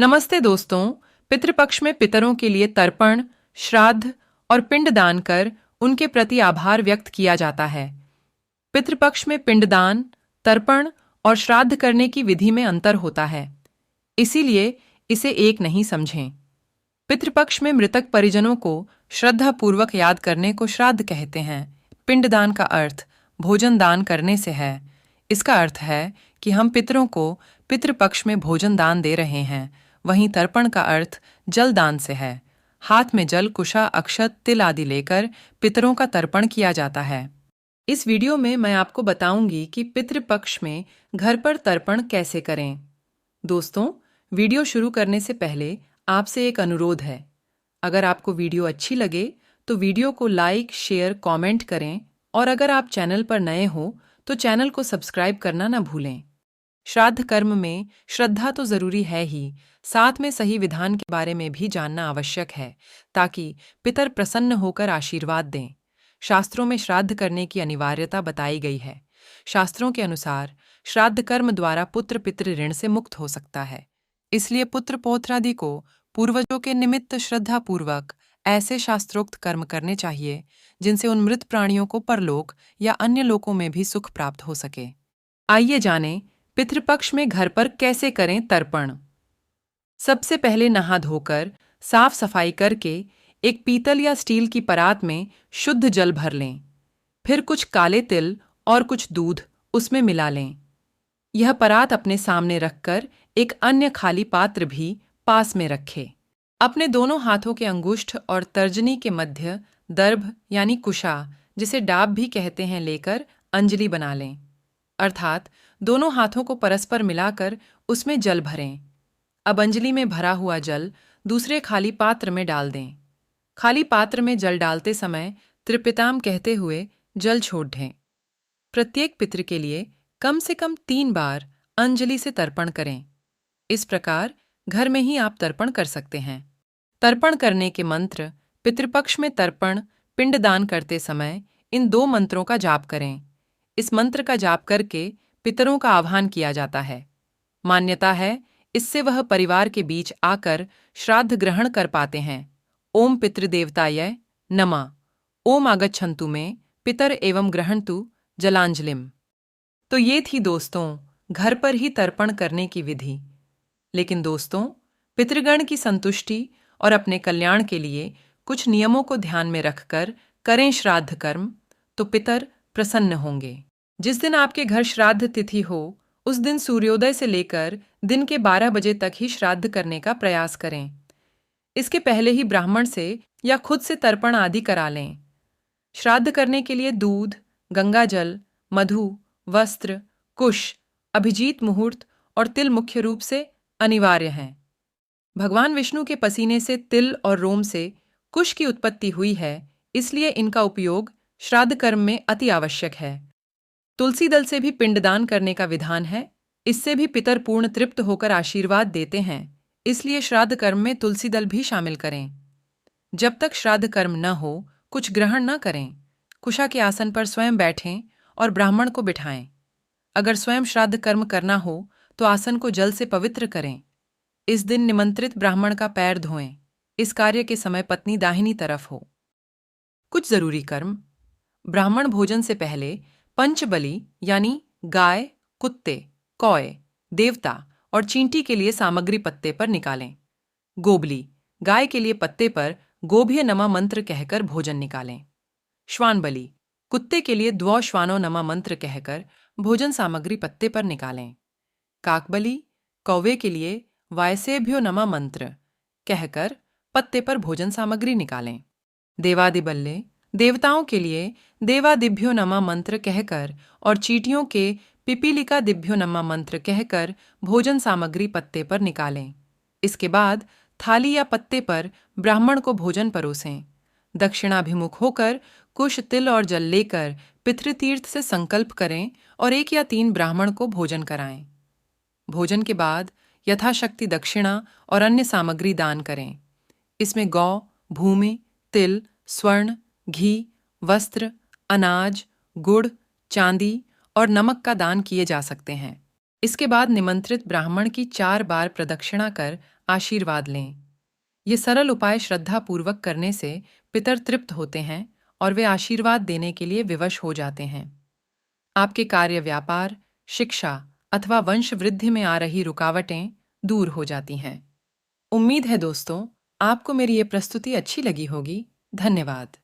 नमस्ते दोस्तों। पितृपक्ष में पितरों के लिए तर्पण, श्राद्ध और पिंडदान कर उनके प्रति आभार व्यक्त किया जाता है। पितृपक्ष में पिंडदान, तर्पण और श्राद्ध करने की विधि में अंतर होता है, इसीलिए इसे एक नहीं समझें। पितृपक्ष में मृतक परिजनों को श्रद्धापूर्वक याद करने को श्राद्ध कहते हैं। पिंडदान का अर्थ भोजन दान करने से है। इसका अर्थ है कि हम पितरों को पितृपक्ष में भोजन दान दे रहे हैं। वहीं तर्पण का अर्थ जल दान से है। हाथ में जल, कुशा, अक्षत, तिल आदि लेकर पितरों का तर्पण किया जाता है। इस वीडियो में मैं आपको बताऊंगी कि पितृपक्ष में घर पर तर्पण कैसे करें। दोस्तों, वीडियो शुरू करने से पहले आपसे एक अनुरोध है। अगर आपको वीडियो अच्छी लगे तो वीडियो को लाइक, शेयर, कमेंट करें और अगर आप चैनल पर नए हो तो चैनल को सब्सक्राइब करना न भूलें। श्राद्ध कर्म में श्रद्धा तो जरूरी है ही, साथ में सही विधान के बारे में भी जानना आवश्यक है ताकि पितर प्रसन्न होकर आशीर्वाद दें। शास्त्रों में श्राद्ध करने की अनिवार्यता बताई गई है। शास्त्रों के अनुसार श्राद्ध कर्म द्वारा पुत्र पितृ ऋण से मुक्त हो सकता है। इसलिए पुत्र पौत्र आदि को पूर्वजों के निमित्त श्रद्धापूर्वक ऐसे शास्त्रोक्त कर्म करने चाहिए जिनसे उन मृत प्राणियों को परलोक या अन्य लोकों में भी सुख प्राप्त हो सके। आइए जानें पितृपक्ष में घर पर कैसे करें तर्पण। सबसे पहले नहा धोकर साफ सफाई करके एक पीतल या स्टील की परात में शुद्ध जल भर लें। फिर कुछ काले तिल और कुछ दूध उसमें मिला लें। यह परात अपने सामने रखकर एक अन्य खाली पात्र भी पास में रखें। अपने दोनों हाथों के अंगुष्ठ और तर्जनी के मध्य दर्भ यानी कुशा, जिसे डाब भी कहते हैं, लेकर अंजलि बना लें। अर्थात दोनों हाथों को परस्पर मिलाकर उसमें जल भरें। अब अंजलि में भरा हुआ जल दूसरे खाली पात्र में डाल दें। खाली पात्र में जल डालते समय त्रिपिताम कहते हुए जल छोड़ दें। प्रत्येक पितृ के लिए कम से कम 3 बार अंजलि से तर्पण करें। इस प्रकार घर में ही आप तर्पण कर सकते हैं। तर्पण करने के मंत्र। पितृपक्ष में तर्पण, पिंडदान करते समय इन 2 मंत्रों का जाप करें। इस मंत्र का जाप करके पितरों का आह्वान किया जाता है। मान्यता है इससे वह परिवार के बीच आकर श्राद्ध ग्रहण कर पाते हैं। ओम पितृदेवताय नमः। ओम आगच्छन्तु में पितर एवं ग्रहणतु जलांजलिम। तो ये थी दोस्तों घर पर ही तर्पण करने की विधि। लेकिन दोस्तों, पितृगण की संतुष्टि और अपने कल्याण के लिए कुछ नियमों को ध्यान में रखकर करें श्राद्ध कर्म, तो पितर प्रसन्न होंगे। जिस दिन आपके घर श्राद्ध तिथि हो उस दिन सूर्योदय से लेकर दिन के 12 बजे तक ही श्राद्ध करने का प्रयास करें। इसके पहले ही ब्राह्मण से या खुद से तर्पण आदि करा लें। श्राद्ध करने के लिए दूध, गंगाजल, मधु, वस्त्र, कुश, अभिजीत मुहूर्त और तिल मुख्य रूप से अनिवार्य हैं। भगवान विष्णु के पसीने से तिल और रोम से कुश की उत्पत्ति हुई है, इसलिए इनका उपयोग श्राद्ध कर्म में अति आवश्यक है। तुलसी दल से भी पिंडदान करने का विधान है। इससे भी पितर पूर्ण तृप्त होकर आशीर्वाद देते हैं, इसलिए श्राद्ध कर्म में तुलसी दल भी शामिल करें। जब तक श्राद्ध कर्म न हो कुछ ग्रहण न करें। कुशा के आसन पर स्वयं बैठें और ब्राह्मण को बिठाएं। अगर स्वयं श्राद्ध कर्म करना हो तो आसन को जल से पवित्र करें। इस दिन निमंत्रित ब्राह्मण का पैर धोएं। इस कार्य के समय पत्नी दाहिनी तरफ हो। कुछ जरूरी कर्म। ब्राह्मण भोजन से पहले पंचबलि यानी गाय, कुत्ते, कौए, देवता और चींटी के लिए सामग्री पत्ते पर निकालें। गोबली, गाय के लिए पत्ते पर गोभ्य नमा मंत्र कहकर भोजन निकालें। श्वान बलि, कुत्ते के लिए द्वौ श्वानो नमा मंत्र कहकर भोजन सामग्री पत्ते पर निकालें। काकबलि, कौवे के लिए वायसेभ्यो नमा मंत्र कहकर पत्ते पर भोजन सामग्री निकालें। देवादिबल्ले, देवताओं के लिए देवादिभ्यो नमा मंत्र कहकर और चींटियों के पिपीलिका दिभ्यो नमा मंत्र कहकर भोजन सामग्री पत्ते पर निकालें। इसके बाद थाली या पत्ते पर ब्राह्मण को भोजन परोसें। दक्षिणाभिमुख होकर कुश, तिल और जल लेकर पितृतीर्थ से संकल्प करें और 1 या 3 ब्राह्मण को भोजन कराएं। भोजन के बाद यथाशक्ति दक्षिणा और अन्य सामग्री दान करें। इसमें गौ, भूमि, तिल, स्वर्ण, घी, वस्त्र, अनाज, गुड़, चांदी और नमक का दान किए जा सकते हैं। इसके बाद निमंत्रित ब्राह्मण की 4 बार प्रदक्षिणा कर आशीर्वाद लें। ये सरल उपाय श्रद्धापूर्वक करने से पितर तृप्त होते हैं और वे आशीर्वाद देने के लिए विवश हो जाते हैं। आपके कार्य, व्यापार, शिक्षा अथवा वंश वृद्धि में आ रही रुकावटें दूर हो जाती हैं। उम्मीद है दोस्तों, आपको मेरी ये प्रस्तुति अच्छी लगी होगी। धन्यवाद।